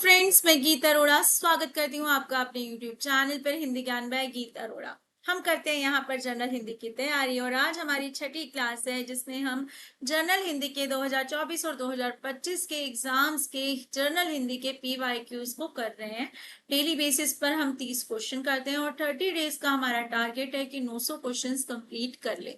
Friends, मैं गीता अरोड़ा स्वागत करती हूँ आपका अपने यूट्यूब चैनल पर हिंदी ज्ञान बाय गीता अरोड़ा। हम करते हैं यहाँ पर जनरल हिंदी की तैयारी और आज हमारी छठी क्लास है जिसमें हम जनरल हिंदी के 2024 और 2025 के एग्जाम्स के जनरल हिंदी के PYQs को कर रहे हैं। डेली बेसिस पर हम 30 क्वेश्चन करते हैं और 30 डेज का हमारा टारगेट है कि 900 क्वेश्चन कंप्लीट कर ले।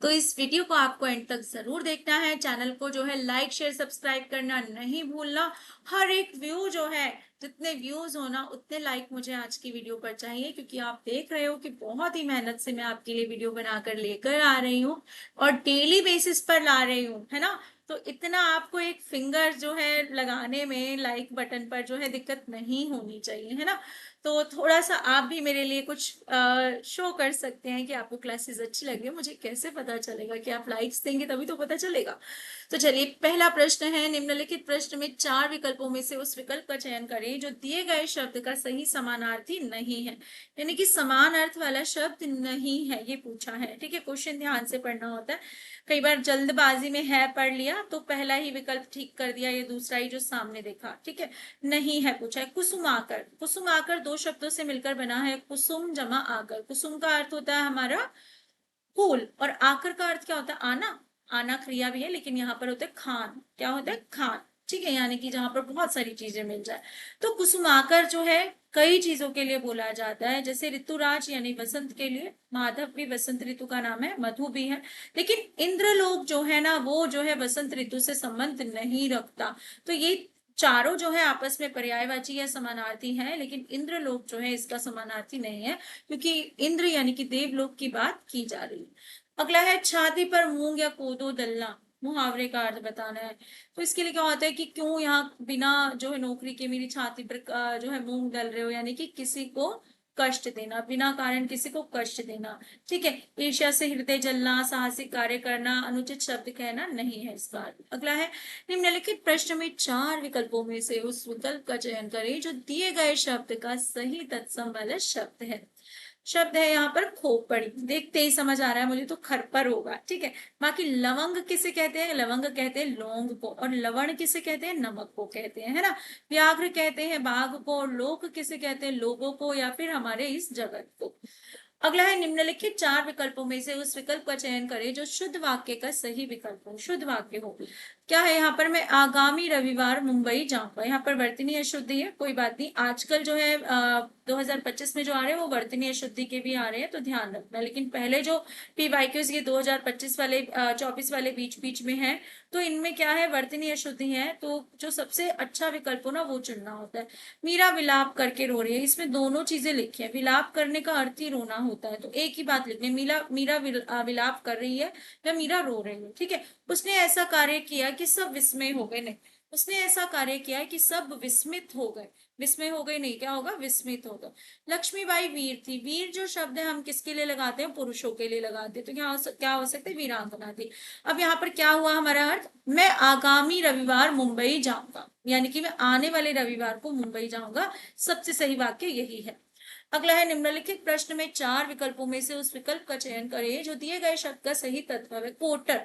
तो इस वीडियो को आपको एंड तक जरूर देखना है। चैनल को जो है लाइक शेयर सब्सक्राइब करना नहीं भूलना। हर एक व्यू जो है, जितने व्यूज होना उतने लाइक मुझे आज की वीडियो पर चाहिए, क्योंकि आप देख रहे हो कि बहुत ही मेहनत से मैं आपके लिए वीडियो बनाकर लेकर आ रही हूँ और डेली बेसिस पर ला रही हूँ, है ना। तो इतना आपको एक फिंगर जो है लगाने में लाइक बटन पर जो है दिक्कत नहीं होनी चाहिए, है ना। तो थोड़ा सा आप भी मेरे लिए कुछ शो कर सकते हैं कि आपको क्लासेस अच्छी लगे। मुझे कैसे पता चलेगा कि आप लाइक्स देंगे, तभी तो पता चलेगा। तो चलिए, पहला प्रश्न है, निम्नलिखित प्रश्न में 4 विकल्पों में से उस विकल्प का चयन करें जो दिए गए शब्द का सही समानार्थी नहीं है। यानी कि समान अर्थ वाला शब्द नहीं है, ये पूछा है। ठीक है, क्वेश्चन ध्यान से पढ़ना होता है। कई बार जल्दबाजी में है पढ़ लिया तो पहला ही विकल्प ठीक कर दिया, या दूसरा ही जो सामने देखा। ठीक है, नहीं है पूछा है। कुसुम आकर, कुसुम आकर दो शब्दों से मिलकर बना है। कुसुम जमा आकर, कुसुम का अर्थ होता है हमारा फूल और आकर का अर्थ क्या होता है? आना। आना क्रिया भी है, लेकिन यहाँ पर होता है खान। क्या होता है? खान। ठीक है, यानी कि जहां पर बहुत सारी चीजें मिल जाए। तो कुसुमाकर जो है कई चीजों के लिए बोला जाता है, जैसे ऋतुराज यानी बसंत के लिए। माधव भी बसंत ऋतु का नाम है, मधु भी है। लेकिन इंद्रलोक जो है ना, वो जो है बसंत ऋतु से संबंध नहीं रखता। तो ये चारों जो है आपस में पर्यायवाची या समानार्थी हैं, लेकिन इंद्रलोक जो है इसका समानार्थी नहीं है, क्योंकि इंद्र यानी कि देवलोक की बात की जा रही है। अगला है, छाती पर मूंग या कोदो दलना, मुहावरे का अर्थ बताना है। तो इसके लिए क्या होता है कि क्यों यहाँ बिना जो है नौकरी के मेरी छाती पर जो है मूंग दल रहे हो, यानी कि किसी को कष्ट देना, बिना कारण किसी को कष्ट देना। ठीक है, ईर्ष्या से हृदय जलना, साहसिक कार्य करना, अनुचित शब्द कहना नहीं है इसका अर्थ। अगला है, निम्नलिखित प्रश्न में 4 विकल्पों में से उस विकल्प का चयन करें जो दिए गए शब्द का सही तत्सम वाला शब्द है। शब्द है यहाँ पर खोपड़ी, देखते ही समझ आ रहा है मुझे तो खरपर होगा। ठीक है, बाकी लवंग किसे कहते हैं? लवंग कहते हैं लौंग को, और लवण किसे कहते हैं? नमक को कहते हैं, है ना। व्याघ्र कहते हैं बाघ को, और लोक किसे कहते हैं? लोगों को, या फिर हमारे इस जगत को। अगला है, निम्नलिखित 4 विकल्पों में से उस विकल्प का चयन करें जो शुद्ध वाक्य का सही विकल्प हो, शुद्ध वाक्य हो। क्या है यहाँ पर? मैं आगामी रविवार मुंबई जाऊंगा। यहाँ पर वर्तनी अशुद्धि है, कोई बात नहीं। आजकल जो है 2025 में जो आ रहे हैं वो वर्तनी अशुद्धि के भी आ रहे हैं, तो ध्यान रखना। लेकिन पहले जो PYQs ये 2025 वाले 24 वाले बीच बीच में है, तो इनमें क्या है? वर्तनी अशुद्धि है। तो जो सबसे अच्छा विकल्प हो ना, वो चुनना होता है। मीरा विलाप करके रो रही है, इसमें दोनों चीजें लिखी है। विलाप करने का अर्थ ही रोना होता है, तो एक ही बात लिखनी है, मीरा विलाप कर रही है या मीरा रो रही है। ठीक है, उसने ऐसा कार्य किया कि सब विस्मय हो गए। नहीं, उसने ऐसा कार्य किया है कि सब विस्मित हो गए। विस्मय हो गए नहीं, क्या होगा? विस्मित हो गए। लक्ष्मीबाई वीर थी। वीर जो शब्द है हम किसके लिए लगाते हैं? पुरुषों के लिए लगाते हैं। तो क्या हो सकता है? वीरांगना थी। अब यहाँ पर क्या हुआ हमारा अर्थ? मैं आगामी रविवार मुंबई जाऊंगा, यानी कि मैं आने वाले रविवार को मुंबई जाऊंगा। सबसे सही वाक्य यही है। अगला है, निम्नलिखित प्रश्न में 4 विकल्पों में से उस विकल्प का चयन करें जो दिए गए शब्द का सही तत्व है। कोटर,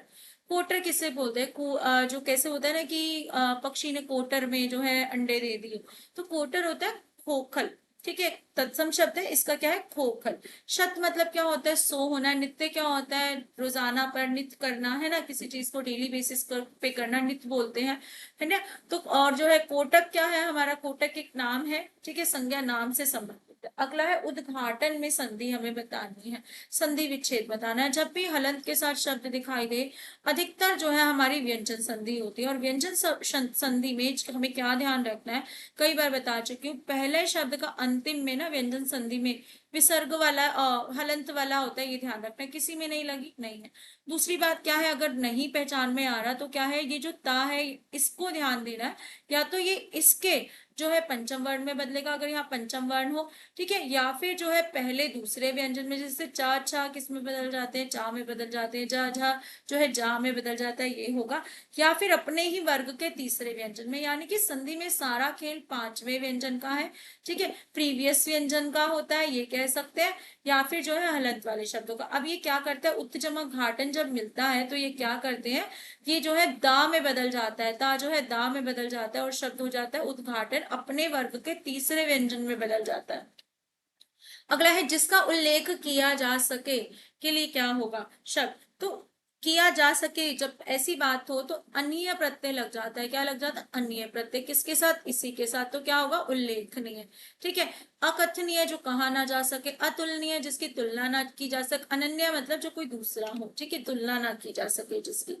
कोटर किसे बोलते हैं? जो कैसे होता है ना कि पक्षी ने कोटर में जो है अंडे दे दिए, तो कोटर होता है खोखल। ठीक है, तत्सम शब्द है इसका, क्या है? खोखल। शत मतलब क्या होता है? सो होना। नित्य क्या होता है? रोजाना पर नित्य करना, है ना, किसी चीज को डेली बेसिस पे करना नित्य बोलते हैं, है ना। तो और जो है कोटक क्या है? हमारा कोटक एक नाम है। ठीक है, संज्ञा नाम से संबंधित है। अगला है, उद्घाटन में संधि हमें बतानी है, संधि विच्छेद बताना है। जब भी हलंत के साथ शब्द दिखाई दे, अधिकतर जो है हमारी व्यंजन संधि होती है। और व्यंजन संधि में हमें क्या ध्यान रखना है, कई बार बता चुकी हूँ, पहले शब्द का अंतिम में ना व्यंजन संधि में विसर्ग वाला हलंत वाला होता है, ये ध्यान रखना है। किसी में नहीं लगी, नहीं है। दूसरी बात क्या है, अगर नहीं पहचान में आ रहा तो क्या है, ये जो ता है इसको ध्यान देना है। या तो ये इसके जो है पंचम वर्ण में बदलेगा, अगर यहाँ पंचम वर्ण हो। ठीक है, या फिर जो है पहले दूसरे व्यंजन में, जैसे चा छा किस में बदल जाते हैं? चा में बदल जाते हैं। जा झा जो है जा में बदल जाता है, ये होगा। या फिर अपने ही वर्ग के तीसरे व्यंजन में, यानी कि संधि में सारा खेल 5वें व्यंजन का है। ठीक है, प्रीवियस व्यंजन का होता है, ये कह सकते हैं। या फिर जो है हलंत वाले शब्दों का। अब ये क्या करता है, उत्तजमा घाटन जब मिलता है तो ये क्या करते हैं, ये जो है दा में बदल जाता है। ता जो है दा में बदल जाता है और शब्द हो जाता है उद्घाटन अपने वर्ग के तीसरे व्यंजन में बदल जाता है। अगला है जिसका उल्लेख किया जा सके के लिए क्या होगा शब्द। तो किया जा सके जब ऐसी बात हो तो अन्य प्रत्यय लग जाता है। क्या लग जाता है? अन्य प्रत्यय। किसके साथ? इसी के साथ। तो क्या होगा? उल्लेखनीय। ठीक है। अकथनीय जो कहा ना जा सके, अतुलनीय जिसकी तुलना ना की जा सके, अनन्य मतलब जो कोई दूसरा हो, ठीक है, तुलना ना की जा सके जिसकी।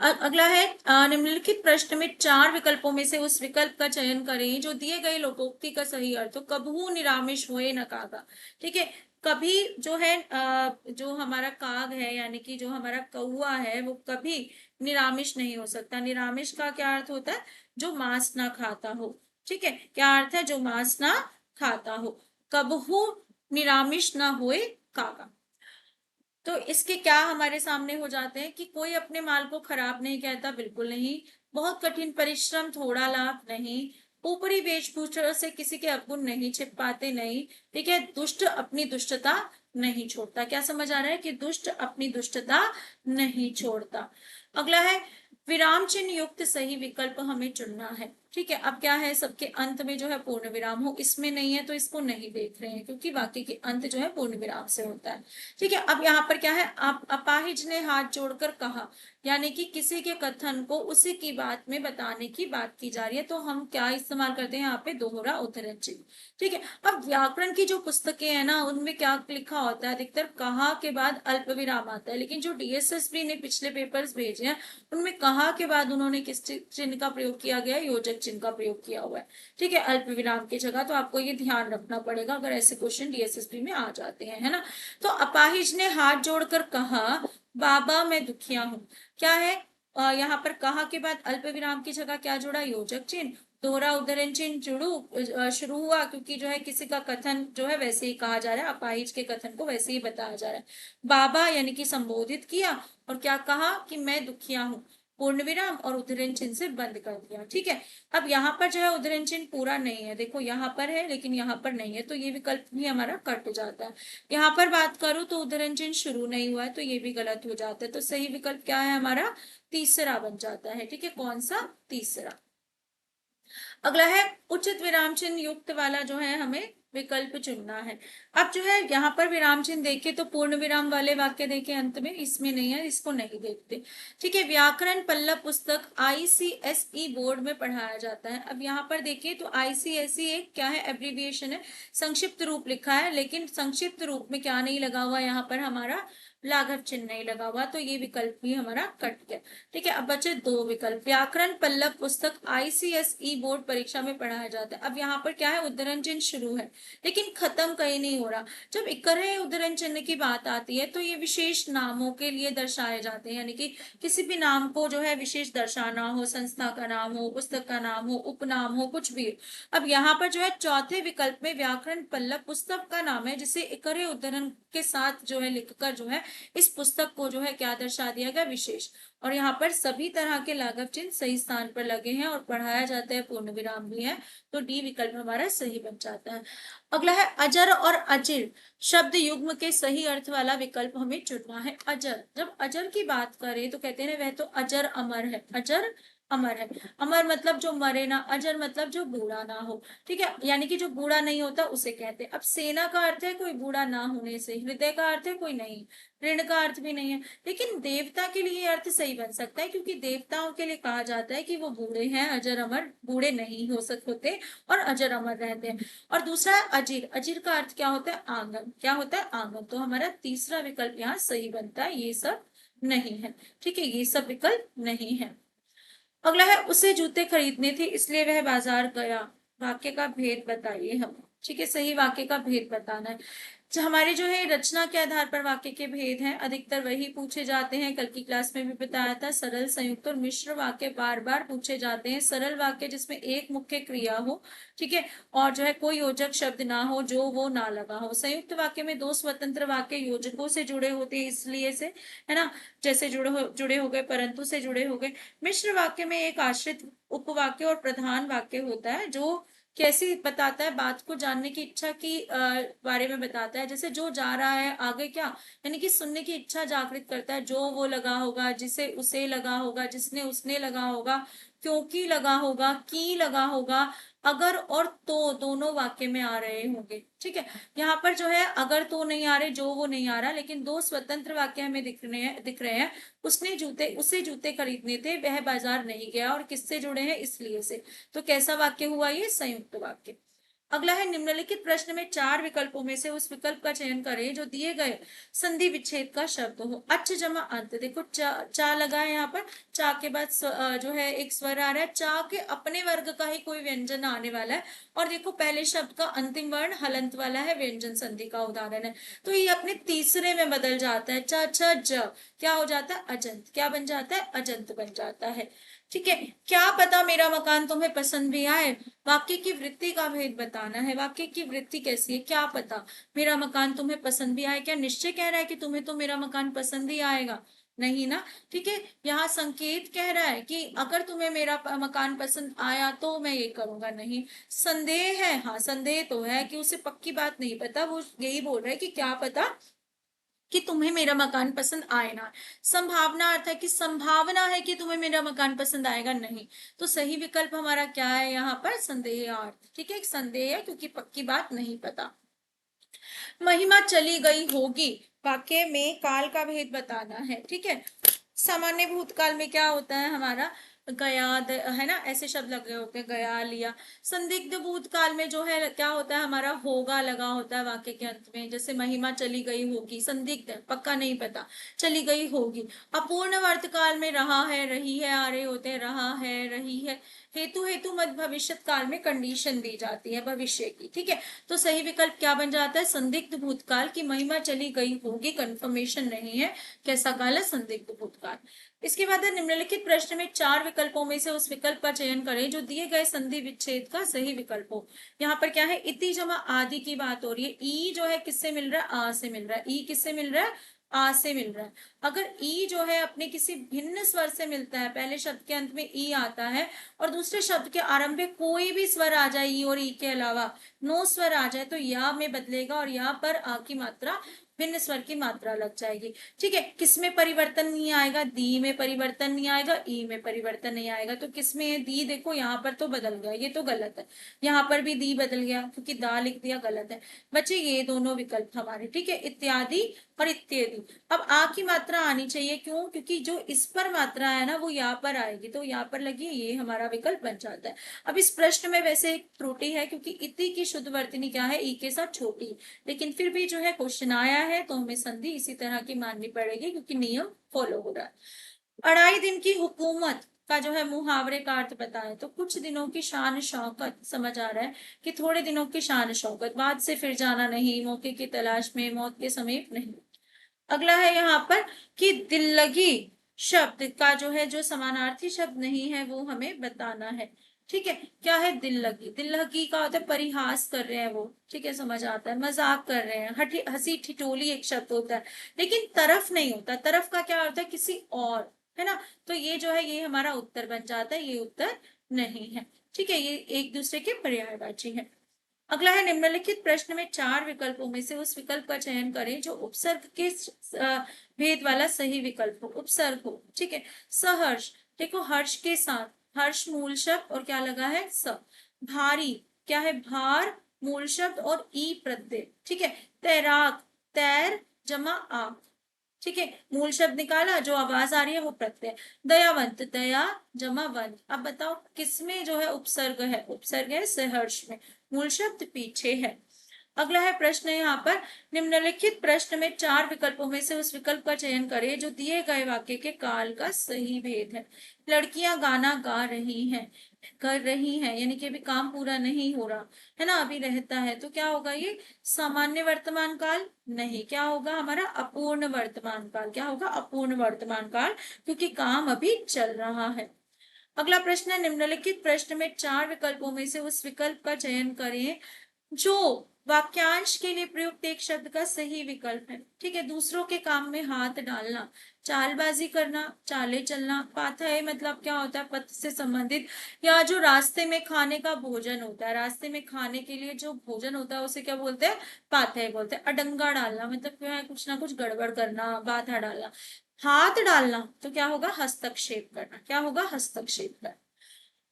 अगला है निम्नलिखित प्रश्न में चार विकल्पों में से उस विकल्प का चयन करें जो दिए गए लोकोक्ति का सही अर्थ हो। कबहू निरामिष होए न कागा। ठीक है। कभी जो है जो हमारा काग है यानी कि जो हमारा कौआ है वो कभी निरामिष नहीं हो सकता। निरामिष का क्या अर्थ होता है? जो मांस ना खाता हो। ठीक है। क्या अर्थ है? जो मांस ना खाता हो। कबहू निरामिष ना होए कागा। तो इसके क्या हमारे सामने हो जाते हैं कि कोई अपने माल को खराब नहीं कहता, बिल्कुल नहीं। बहुत कठिन परिश्रम, थोड़ा लाभ, नहीं। ऊपरी वेशभूषा से किसी के अवगुण नहीं छिप पाते, नहीं। ठीक है। दुष्ट अपनी दुष्टता नहीं छोड़ता। क्या समझ आ रहा है कि दुष्ट अपनी दुष्टता नहीं छोड़ता। अगला है विराम चिन्ह युक्त सही विकल्प हमें चुनना है। ठीक है। अब क्या है, सबके अंत में जो है पूर्ण विराम हो, इसमें नहीं है तो इसको नहीं देख रहे हैं क्योंकि बाकी के अंत जो है पूर्ण विराम से होता है। ठीक है। अब यहाँ पर क्या है, आप अपाहिज ने हाथ जोड़कर कहा, यानी कि किसी के कथन को उसी की बात में बताने की बात की जा रही है। तो हम क्या इस्तेमाल करते हैं यहाँ पे? दोहरा उद्धरण चिन्ह। ठीक है। अब व्याकरण की जो पुस्तकें हैं ना उनमें क्या लिखा होता है? अधिकतर कहा के बाद अल्प विराम आता है, लेकिन जो डीएसएसबी ने पिछले पेपर्स भेजे हैं उनमें कहा के बाद उन्होंने किस चिन्ह का प्रयोग किया गया है? योजक चिन्ह का प्रयोग किया हुआ है। ठीक है। अल्प विराम की जगह। तो आपको ये ध्यान रखना पड़ेगा अगर ऐसे क्वेश्चन डीएसएसबी में आ जाते हैं, है ना। तो अपाहिज ने हाथ जोड़कर कहा, बाबा मैं दुखिया हूँ। क्या है? यहाँ पर कहा के बाद अल्प विराम की जगह क्या जोड़ा? योजक चिन्ह। दोहरा उद्धरण चिन्ह शुरू हुआ क्योंकि जो है किसी का कथन जो है वैसे ही कहा जा रहा है, अपाहिज के कथन को वैसे ही बताया जा रहा है। बाबा यानी कि संबोधित किया और क्या कहा कि मैं दुखिया हूँ, पूर्ण विराम और उद्धरण चिन्ह से बंद कर दिया। ठीक है। अब यहाँ पर जो है उद्धरण चिन्ह पूरा नहीं है, देखो यहाँ पर है लेकिन यहाँ पर नहीं है, तो ये विकल्प भी हमारा कट जाता है। यहाँ पर बात करूं तो उद्धरण चिन्ह शुरू नहीं हुआ है तो ये भी गलत हो जाता है। तो सही विकल्प क्या है हमारा? तीसरा बन जाता है। ठीक है। कौन सा? तीसरा। अगला है उचित विराम चिन्ह युक्त वाला जो है हमें विकल्प चुनना है। अब जो है यहाँ पर विराम चिन्ह देखे तो पूर्ण विराम वाले वाक्य देखे अंत में, इसमें नहीं है, इसको नहीं देखते। ठीक है। व्याकरण पल्लव पुस्तक आईसीएसई बोर्ड में पढ़ाया जाता है। अब यहाँ पर देखिए तो आईसीएसई एक क्या है? एब्रीविएशन है, संक्षिप्त रूप लिखा है, लेकिन संक्षिप्त रूप में क्या नहीं लगा हुआ यहाँ पर? हमारा लाघव चिन्ह नहीं लगा हुआ, तो ये विकल्प भी हमारा कट गया। ठीक है। अब बचे दो विकल्प। व्याकरण पल्लव पुस्तक आईसीएसई बोर्ड परीक्षा में पढ़ाया जाता है। अब यहाँ पर क्या है? उद्धरण चिन्ह शुरू है लेकिन खत्म कहीं नहीं हो रहा। जब इकट्ठे उद्धरण चिन्ह की बात आती है तो ये विशेष नामों के लिए दर्शाए जाते हैं, यानी कि किसी भी नाम को जो है विशेष दर्शाना हो, संस्था का नाम हो, पुस्तक का नाम हो, उपनाम हो, कुछ भी। अब यहाँ पर जो है चौथे विकल्प में व्याकरण पल्लव पुस्तक का नाम है जिसे इकट्ठे उद्धरण के साथ जो है लिखकर जो है इस पुस्तक को जो है क्या दर्शा दिया गया? विशेष। और यहाँ पर सभी तरह के लाघव चिन्ह सही स्थान पर लगे हैं और पढ़ाया जाता है, पूर्ण विराम भी है, तो डी विकल्प हमारा सही बन जाता है। अगला है अजर और अजिर शब्द युग्म के सही अर्थ वाला विकल्प हमें चुनना है। अजर, जब अजर की बात करें तो कहते हैं वह तो अजर अमर है। अजर अमर है। अमर मतलब जो मरे ना, अजर मतलब जो बूढ़ा ना हो। ठीक है। यानी कि जो बूढ़ा नहीं होता उसे कहते हैं। अब सेना का अर्थ है कोई बूढ़ा ना होने से, हृदय का अर्थ है कोई नहीं, ऋण का अर्थ भी नहीं है। लेकिन देवता के लिए अर्थ सही बन सकता है क्योंकि देवताओं के लिए कहा जाता है कि वो बूढ़े हैं, अजर अमर, बूढ़े नहीं हो सकते और अजर अमर रहते हैं। और दूसरा है अजीर। अजीर का अर्थ क्या होता है? आंगन। क्या होता है? आंगन। तो हमारा तीसरा विकल्प यहाँ सही बनता है, ये सब नहीं है। ठीक है। ये सब विकल्प नहीं है। अगला है उसे जूते खरीदने थे इसलिए वह बाजार गया। वाक्य का भेद बताइए हम। ठीक है। सही वाक्य का भेद बताना है। हमारे जो है रचना के आधार पर वाक्य के भेद हैं, अधिकतर वही पूछे जाते हैं। कल की क्लास में भी बताया था, सरल, संयुक्त और मिश्र वाक्य बार बार पूछे जाते हैं। सरल वाक्य जिसमें एक मुख्य क्रिया हो, ठीक है, और जो है कोई योजक शब्द ना हो, जो वो ना लगा हो। संयुक्त वाक्य में दो स्वतंत्र वाक्य योजकों से जुड़े होते हैं इसलिए से, है ना, जैसे जुड़े हो गए, परंतु से जुड़े हो गए। मिश्र वाक्य में एक आश्रित उपवाक्य और प्रधान वाक्य होता है जो कैसी बताता है? बात को जानने की इच्छा की बारे में बताता है। जैसे जो जा रहा है आगे क्या, यानी कि सुनने की इच्छा जागृत करता है। जो वो लगा होगा, जिसे उसे लगा होगा, जिसने उसने लगा होगा, क्योंकि लगा होगा, की लगा होगा, अगर और तो दोनों वाक्य में आ रहे होंगे। ठीक है, यहाँ पर जो है अगर तो नहीं आ रहे, जो वो नहीं आ रहा, लेकिन दो स्वतंत्र वाक्य हमें दिख रहे हैं। उसने जूते उसे जूते खरीदने थे, वह बाजार नहीं गया, और किससे जुड़े हैं, इसलिए से। तो कैसा वाक्य हुआ ये, संयुक्त वाक्य। अगला है, निम्नलिखित प्रश्न में चार विकल्पों में से उस विकल्प का चयन करें जो दिए गए संधि विच्छेद का शब्द हो। अच्छ जमा अंत, देखो चा लगा है यहाँ पर, चा के बाद जो है एक स्वर आ रहा है, चा के अपने वर्ग का ही कोई व्यंजन आने वाला है, और देखो पहले शब्द का अंतिम वर्ण हलंत वाला है, व्यंजन संधि का उदाहरण है। तो ये अपने तीसरे में बदल जाता है, च छ ज, क्या हो जाता है, अजंत। क्या बन जाता है, अजंत बन जाता है। ठीक है, क्या पता मेरा मकान तुम्हें पसंद भी आए, वाक्य की वृत्ति का भेद बताना है। वाक्य की वृत्ति कैसी है, क्या पता मेरा मकान तुम्हें पसंद भी आए, क्या निश्चय कह रहा है कि तुम्हें तो मेरा मकान पसंद ही आएगा, नहीं ना। ठीक है, यहाँ संकेत कह रहा है कि अगर तुम्हें मेरा मकान पसंद आया तो मैं ये करूंगा, नहीं। संदेह है, हाँ संदेह तो है कि उसे पक्की बात नहीं पता, वो यही बोल रहा है कि क्या पता कि तुम्हें मेरा मकान पसंद आए ना। संभावना अर्थ है कि संभावना है कि तुम्हें मेरा मकान पसंद आएगा, नहीं। तो सही विकल्प हमारा क्या है यहाँ पर, संदेह अर्थ। ठीक है, एक संदेह है क्योंकि पक्की बात नहीं पता। महिमा चली गई होगी, वाक्य में काल का भेद बताना है। ठीक है, सामान्य भूतकाल में क्या होता है हमारा, गया है ना, ऐसे शब्द लगे होते हैं, गया लिया। संदिग्ध भूतकाल में जो है क्या होता है हमारा, होगा लगा होता है वाक्य के अंत में, जैसे महिमा चली गई होगी, संदिग्ध है, पक्का नहीं पता, चली गई होगी। अपूर्ण वर्तकाल में रहा है रही है आ रहे होते हैं, रहा है रही है। हेतु हेतु मत भविष्य काल में कंडीशन दी जाती है भविष्य की। ठीक है, तो सही विकल्प क्या बन जाता है, संदिग्ध भूतकाल की महिमा चली गई होगी, कंफर्मेशन नहीं है, कैसा काल है, संदिग्ध भूतकाल। इसके बाद है, निम्नलिखित प्रश्न में चार विकल्पों में से उस विकल्प का चयन करें जो दिए गए संधि विच्छेद का सही विकल्प हो। यहाँ पर क्या है, इति जमा आदि की बात हो रही है। ई जो है किससे मिल रहा है, आ से मिल रहा है। ई किससे मिल रहा है, आ से मिल रहा है। अगर ई जो है अपने किसी भिन्न स्वर से मिलता है, पहले शब्द के अंत में ई आता है और दूसरे शब्द के आरंभ में कोई भी स्वर आ जाए, ई और ई के अलावा नो स्वर आ जाए, तो या में बदलेगा और यहाँ पर आ की मात्रा, भिन्न स्वर की मात्रा लग जाएगी। ठीक है, किसमें परिवर्तन नहीं आएगा, दी में परिवर्तन नहीं आएगा, ई में परिवर्तन नहीं आएगा, तो किसमें है, दी। देखो यहाँ पर तो बदल गया, ये तो गलत है। यहाँ पर भी दी बदल गया क्योंकि दा लिख दिया, गलत है बच्चे, ये दोनों विकल्प हमारे। ठीक है, इत्यादि और इत्यादि। अब आ की मात्रा आनी चाहिए, क्यों, क्योंकि जो इस पर मात्रा है ना वो यहाँ पर आएगी, तो यहाँ पर लगी, ये हमारा विकल्प बन जाता है। अब इस प्रश्न में वैसे एक त्रुटि है क्योंकि इति की शुद्ध वर्तनी क्या है, ई के साथ छोटी, लेकिन फिर भी जो है क्वेश्चन आया है तो हमें संधि इसी तरह की माननी पड़ेगी क्योंकि नियम फॉलो हो रहा है। अढ़ाई दिन की हुकूमत का जो है मुहावरे का अर्थ बताएं, तो कुछ दिनों की शान शौकत, समझ आ रहा है कि थोड़े दिनों की शान शौकत, बाद से फिर जाना नहीं, मौके की तलाश में, मौत के समीप नहीं। अगला है यहाँ पर कि दिल लगी शब्द का जो है, जो समानार्थी शब्द नहीं है वो हमें बताना है। ठीक है, क्या है, दिल लगी। दिल लगी का होता है परिहास कर रहे हैं वो, ठीक है, समझ आता है, मजाक कर रहे हैं, हंसी ठिठोली एक शब्द होता है, लेकिन तरफ नहीं होता। तरफ का क्या होता है, किसी और, है ना। तो ये जो है ये हमारा उत्तर बन जाता है, ये उत्तर नहीं है। ठीक है, ये एक दूसरे के पर्यायवाची है। अगला है, निम्नलिखित प्रश्न में चार विकल्पों में से उस विकल्प का चयन करें जो उपसर्ग के भेद वाला सही विकल्प हो। उपसर्ग हो, ठीक है, सहर्ष, देखो हर्ष के साथ, हर्ष मूल शब्द और क्या लगा है, स। भारी, क्या है, भार मूल शब्द और ई प्रत्यय। ठीक है, तैराक, तैर जमा आ, ठीक है, मूल शब्द निकाला, जो आवाज आ रही है वो प्रत्यय। दयावंत, दया जमा वंत। अब बताओ किसमें जो है उपसर्ग है, उपसर्ग है सहर्ष में, मूल शब्द पीछे है। अगला है प्रश्न यहाँ पर, निम्नलिखित प्रश्न में चार विकल्पों में से उस विकल्प का चयन करें जो दिए गए वाक्य के काल का सही भेद है। लड़कियां गाना गा रही हैं, कर रही हैं यानी कि अभी काम पूरा नहीं हो रहा है ना, अभी रहता है, तो क्या होगा ये, सामान्य वर्तमान काल नहीं, क्या होगा हमारा, अपूर्ण वर्तमान काल। क्या होगा, अपूर्ण वर्तमान काल, क्योंकि काम अभी चल रहा है। अगला प्रश्न है, निम्नलिखित प्रश्न में चार विकल्पों में से उस विकल्प का चयन करें जो वाक्यांश के लिए प्रयुक्त एक शब्द का सही विकल्प है। ठीक है, दूसरों के काम में हाथ डालना, चालबाजी करना, चाले चलना। पाथेय मतलब क्या होता है, पथ से संबंधित, या जो रास्ते में खाने का भोजन होता है, रास्ते में खाने के लिए जो भोजन होता है उसे क्या बोलते हैं, पाथेय बोलते हैं। अडंगा डालना मतलब क्या है, कुछ ना कुछ गड़बड़ करना, बाधा डालना। हाथ डालना तो क्या होगा, हस्तक्षेप करना, क्या होगा, हस्तक्षेप करना।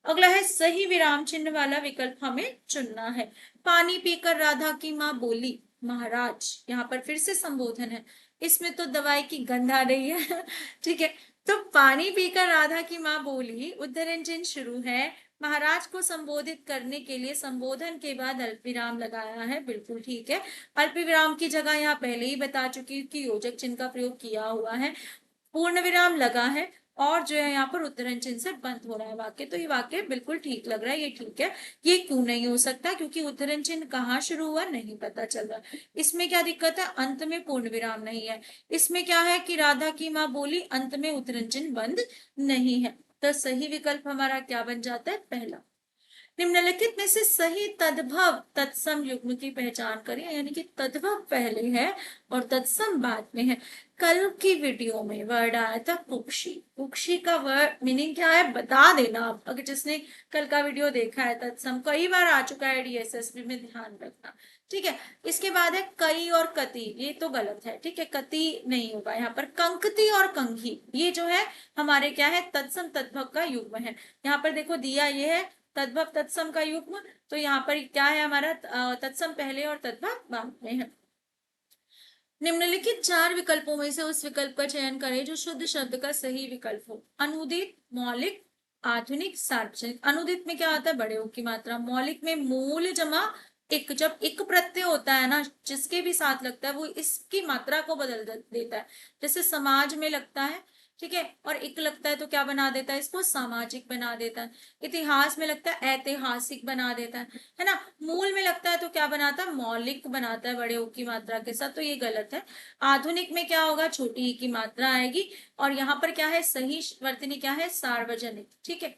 अगला है सही विराम चिन्ह वाला विकल्प हमें चुनना है। पानी पीकर राधा की माँ बोली महाराज, यहाँ पर फिर से संबोधन है, इसमें तो दवाई की गंध आ रही है ठीक है। तो पानी पीकर राधा की माँ बोली, उद्धरण चिन्ह शुरू है, महाराज को संबोधित करने के लिए संबोधन के बाद अल्प विराम लगाया है, बिल्कुल ठीक है। अल्प विराम की जगह यहाँ पहले ही बता चुकी हूँ कि योजक चिन्ह का प्रयोग किया हुआ है, पूर्ण विराम लगा है, और जो है यहाँ पर उद्धरण चिन्ह से बंद हो रहा है वाक्य, तो ये वाक्य बिल्कुल ठीक लग रहा है, ये ठीक है। ये क्यों नहीं हो सकता, क्योंकि उद्धरण चिन्ह कहाँ शुरू हुआ नहीं पता चल रहा। इसमें क्या दिक्कत है, अंत में पूर्ण विराम नहीं है। इसमें क्या है कि राधा की माँ बोली, अंत में उद्धरण चिन्ह बंद नहीं है, तो सही विकल्प हमारा क्या बन जाता है, पहला। निम्नलिखित में से सही तद्भव तत्सम युग्म की पहचान करें, यानी कि तद्भव पहले है और तत्सम बाद में है। कल की वीडियो में वर्ड आया था कुक्षी, कुक्षी का वर्ड मीनिंग क्या है बता देना आप, अगर जिसने कल का वीडियो देखा है। तत्सम कई बार आ चुका है डीएसएसबी में, ध्यान रखना, ठीक है। इसके बाद है कई और कति, ये तो गलत है, ठीक है, कति नहीं होगा यहाँ पर। कंकति और कंघी, ये जो है हमारे क्या है, तत्सम तद्भव का युग्म है। यहाँ पर देखो दिया ये है तद्भव तत्सम का युग्म, तो यहाँ पर क्या है हमारा, तत्सम पहले और तद्भव बाद में है। निम्नलिखित चार विकल्पों में से उस विकल्प का चयन करें जो शुद्ध शब्द का सही विकल्प हो। अनुदित, मौलिक, आधुनिक, सार्वजनिक। अनुदित में क्या होता है, बड़े ओ की मात्रा। मौलिक में मूल जमा एक, जब एक प्रत्यय होता है ना जिसके भी साथ लगता है वो इसकी मात्रा को बदल देता है। जैसे समाज में लगता है, ठीक है, और एक लगता है तो क्या बना देता है, इसको सामाजिक बना देता है। इतिहास में लगता है ऐतिहासिक बना देता है ना। मूल में लगता है तो क्या बनाता है, मौलिक बनाता है बड़े ओ की मात्रा के साथ, तो ये गलत है। आधुनिक में क्या होगा, छोटी ई की मात्रा आएगी, और यहाँ पर क्या है, सही वर्तनी क्या है, सार्वजनिक, ठीक है।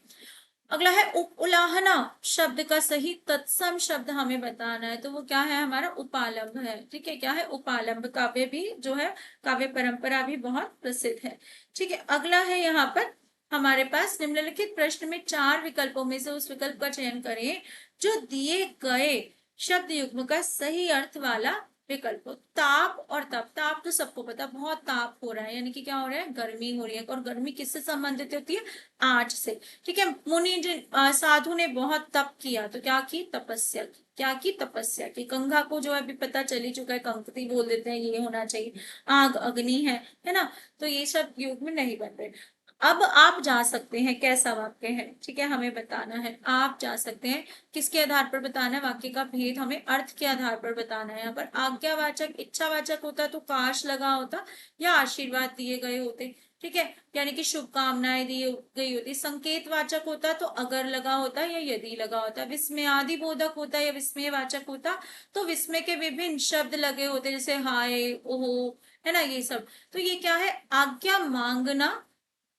अगला है उलाहना शब्द का सही तत्सम शब्द हमें बताना है, तो वो क्या है हमारा, उपालंब है, ठीक है। क्या है, उपालंब। काव्य भी जो है, काव्य परंपरा भी बहुत प्रसिद्ध है, ठीक है। अगला है यहाँ पर हमारे पास, निम्नलिखित प्रश्न में चार विकल्पों में से उस विकल्प का चयन करें जो दिए गए शब्द युग्म का सही अर्थ वाला विकल्प हो। ताप और तप, ताप तो सबको पता, बहुत ताप हो रहा है, यानी कि क्या हो रहा है, गर्मी हो रही है, और गर्मी किससे संबंधित होती है, आंच से, ठीक है। मुनि साधु ने बहुत तप किया, तो क्या की, तपस्या की, क्या की, तपस्या की। गंगा को जो है अभी पता चल ही चुका है, कंकति बोल देते हैं, ये होना चाहिए। आग अग्नि है ना, तो ये सब युग में नहीं बन रहे। अब आप जा सकते हैं, कैसा वाक्य है, ठीक है, हमें बताना है, आप जा सकते हैं। किसके आधार पर बताना है, वाक्य का भेद हमें अर्थ के आधार पर बताना है। यहाँ पर आज्ञावाचक इच्छावाचक होता तो काश लगा होता, या आशीर्वाद दिए गए होते, ठीक है, यानी कि शुभकामनाएं दी गई होती। संकेत वाचक होता तो अगर लगा होता या यदि लगा होता। विस्मय आदि बोधक होता या विस्मय वाचक होता तो विस्मय के विभिन्न शब्द लगे होते, जैसे हाय, ओहो, है ना, ये सब। तो ये क्या है, आज्ञा मांगना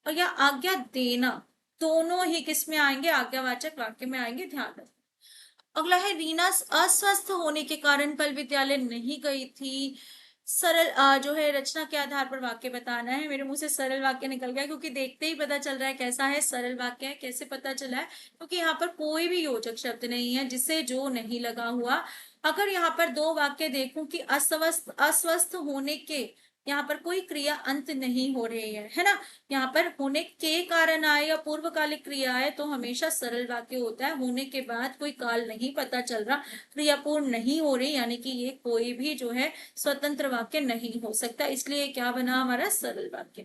और या आज्ञा देना, दोनों ही किस में आएंगे, आज्ञावाचक वाक्य में आएंगे, ध्यान रखना। अगला है रीना अस्वस्थ होने के कारण कल विद्यालय नहीं गई थी। सरल जो है रचना के आधार पर वाक्य बताना है। मेरे मुंह से सरल वाक्य निकल गया, क्योंकि देखते ही पता चल रहा है कैसा है, सरल वाक्य है। कैसे पता चला है, क्योंकि यहाँ पर कोई भी योजक शब्द नहीं है जिसे जो नहीं लगा हुआ। अगर यहाँ पर दो वाक्य देखूं कि अस्वस्थ, अस्वस्थ होने के, यहाँ पर कोई क्रिया अंत नहीं हो रही है ना, यहाँ पर होने के कारण आए या पूर्वकालिक क्रिया आए तो हमेशा सरल वाक्य होता है। होने के बाद कोई काल नहीं पता चल रहा, क्रिया पूर्ण नहीं हो रही, यानी कि ये कोई भी जो है स्वतंत्र वाक्य नहीं हो सकता, इसलिए क्या बना हमारा, सरल वाक्य।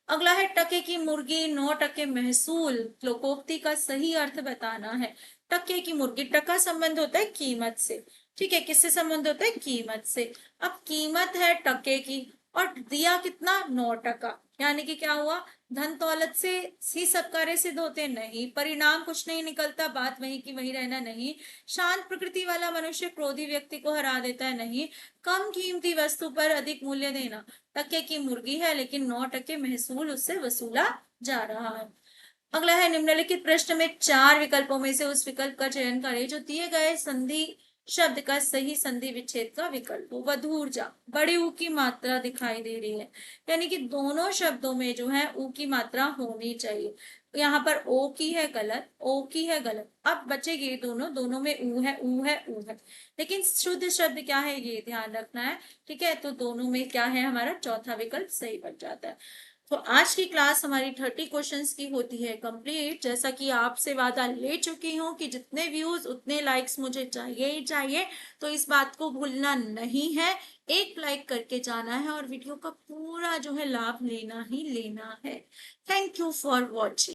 अगला है टके की मुर्गी 9 टके महसूल, लोकोक्ति का सही अर्थ बताना है। टके की मुर्गी, टका संबंध होता है कीमत से, ठीक है, किससे संबंध होता है, कीमत से। अब कीमत है टके की और दिया कितना, 9 टका, यानी कि क्या हुआ, धन दौलत से ही सब कार्य सिद्ध होते नहीं, परिणाम कुछ नहीं निकलता, बात वही की वही रहना नहीं। शांत प्रकृति वाला मनुष्य क्रोधी व्यक्ति को हरा देता है नहीं। कम कीमती वस्तु पर अधिक मूल्य देना, टके की मुर्गी है लेकिन 9 टके महसूल उससे वसूला जा रहा है। अगला है, निम्नलिखित प्रश्न में चार विकल्पों में से उस विकल्प का चयन करें जो दिए गए संधि शब्द का सही संधि विच्छेद का विकल्प हो। वधूर्जा, बड़े ऊ की मात्रा दिखाई दे रही है, यानी कि दोनों शब्दों में जो है ऊ की मात्रा होनी चाहिए। यहाँ पर ओ की है गलत, ओ की है गलत, अब बचेगी दोनों, दोनों में ऊ है, ऊ है, ऊ है, लेकिन शुद्ध शब्द क्या है ये ध्यान रखना है, ठीक है। तो दोनों में क्या है, हमारा चौथा विकल्प सही बच जाता है। तो आज की क्लास हमारी 30 क्वेश्चंस की होती है कंप्लीट। जैसा कि आपसे वादा ले चुकी हूँ कि जितने व्यूज उतने लाइक्स मुझे चाहिए ही चाहिए, तो इस बात को भूलना नहीं है। एक लाइक करके जाना है और वीडियो का पूरा जो है लाभ लेना ही लेना है। Thank you for watching.